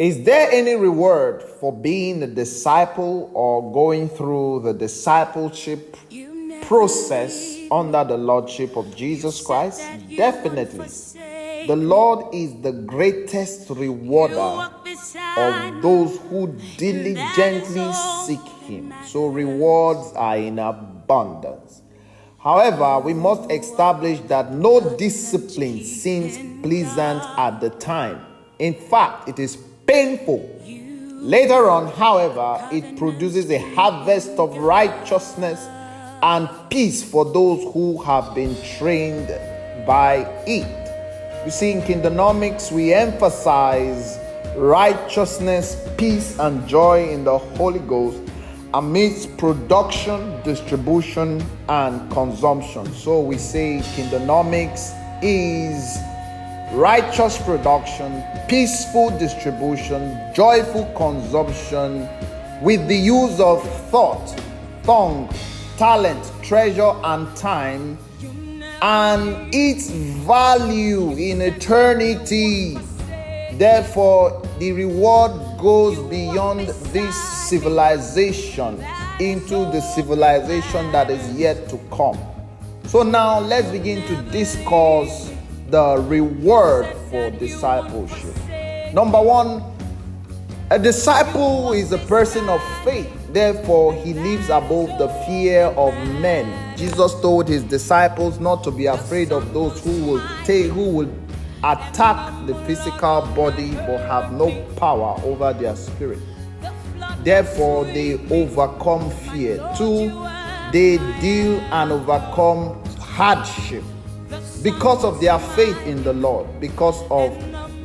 Is there any reward for being a disciple or going through the discipleship process under the Lordship of Jesus Christ? Definitely. The Lord is the greatest rewarder of those who diligently seek Him. So rewards are in abundance. However, we must establish that no discipline seems pleasant at the time. In fact, it is painful. Later on, however, it produces a harvest of righteousness and peace for those who have been trained by it. You see, in Kingdonomics, we emphasize righteousness, peace, and joy in the Holy Ghost amidst production, distribution, and consumption. So we say Kingdonomics is righteous production, peaceful distribution, joyful consumption with the use of thought, tongue, talent, treasure, and time, and its value in eternity. Therefore, the reward goes beyond this civilization into the civilization that is yet to come. So now let's begin to discuss the reward for discipleship. Number one, a disciple is a person of faith. Therefore, he lives above the fear of men. Jesus told his disciples not to be afraid of those who will attack the physical body but have no power over their spirit. Therefore, they overcome fear. 2, they deal and overcome hardship because of their faith in the Lord, because of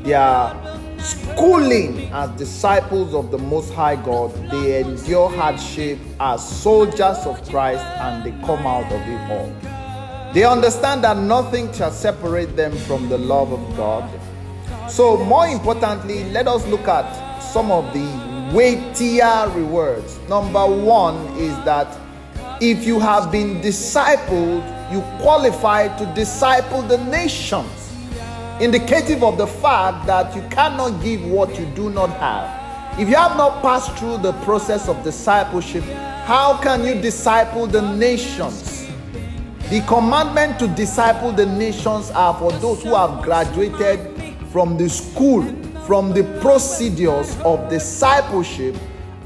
their schooling as disciples of the Most High God. They endure hardship as soldiers of Christ, and they come out of it all. They understand that nothing shall separate them from the love of God. So more importantly, let us look at some of the weightier rewards. Number one is that if you have been discipled, you qualify to disciple the nations, indicative of the fact that you cannot give what you do not have. If you have not passed through the process of discipleship, how can you disciple the nations? The commandment to disciple the nations are for those who have graduated from the school, from the procedures of discipleship,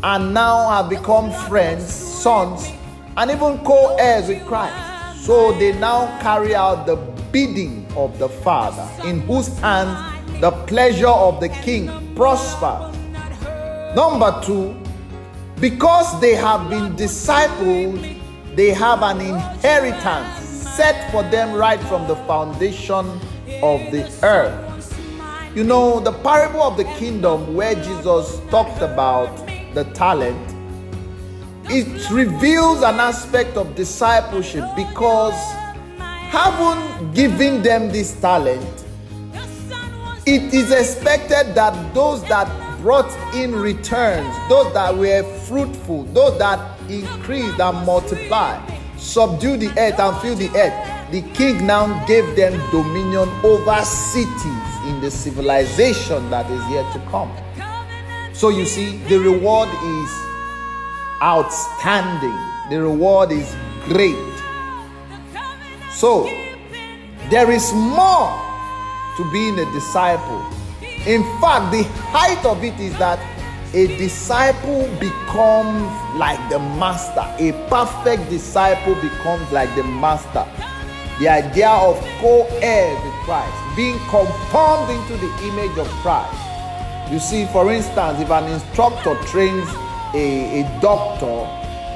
and now have become friends, sons, and even co-heirs with Christ. So they now carry out the bidding of the Father, in whose hands the pleasure of the King prospers. Number two, because they have been discipled, they have an inheritance set for them right from the foundation of the earth. You know, the parable of the kingdom where Jesus talked about the talent, it reveals an aspect of discipleship, because having given them this talent, it is expected that those that brought in returns, those that were fruitful, those that increased and multiplied, subdue the earth and fill the earth, the king now gave them dominion over cities in the civilization that is yet to come. So you see, the reward is outstanding. The reward is great. So there is more to being a disciple. In fact, the height of it is that a disciple becomes like the master. A perfect disciple becomes like the master. The idea of co-heirs with Christ, being conformed into the image of Christ. You see, for instance, if an instructor trains a doctor,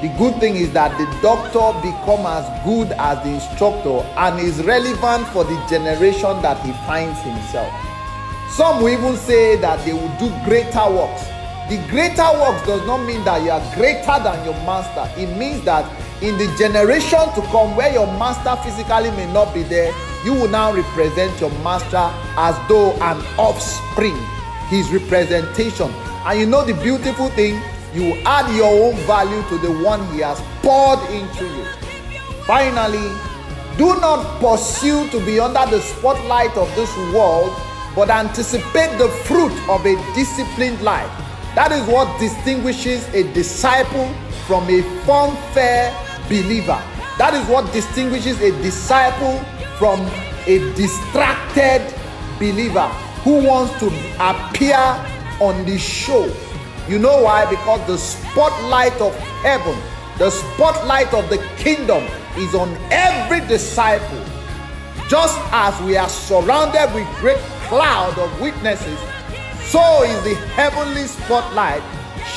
the good thing is that the doctor becomes as good as the instructor and is relevant for the generation that he finds himself. Some will even say that they will do greater works. The greater works does not mean that you are greater than your master. It means that in the generation to come, where your master physically may not be there, you will now represent your master as though an offspring, his representation. And you know the beautiful thing, you add your own value to the one he has poured into you. Finally, do not pursue to be under the spotlight of this world, but anticipate the fruit of a disciplined life. That is what distinguishes a disciple from a fun-fair believer. That is what distinguishes a disciple from a distracted believer who wants to appear on the show. You know why? Because the spotlight of heaven, the spotlight of the kingdom is on every disciple. Just as we are surrounded with great cloud of witnesses, so is the heavenly spotlight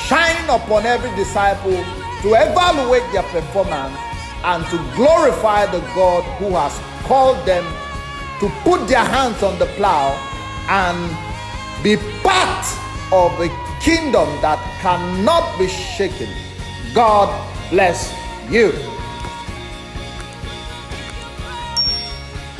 shining upon every disciple to evaluate their performance and to glorify the God who has called them to put their hands on the plow and be part of a kingdom that cannot be shaken. God bless you.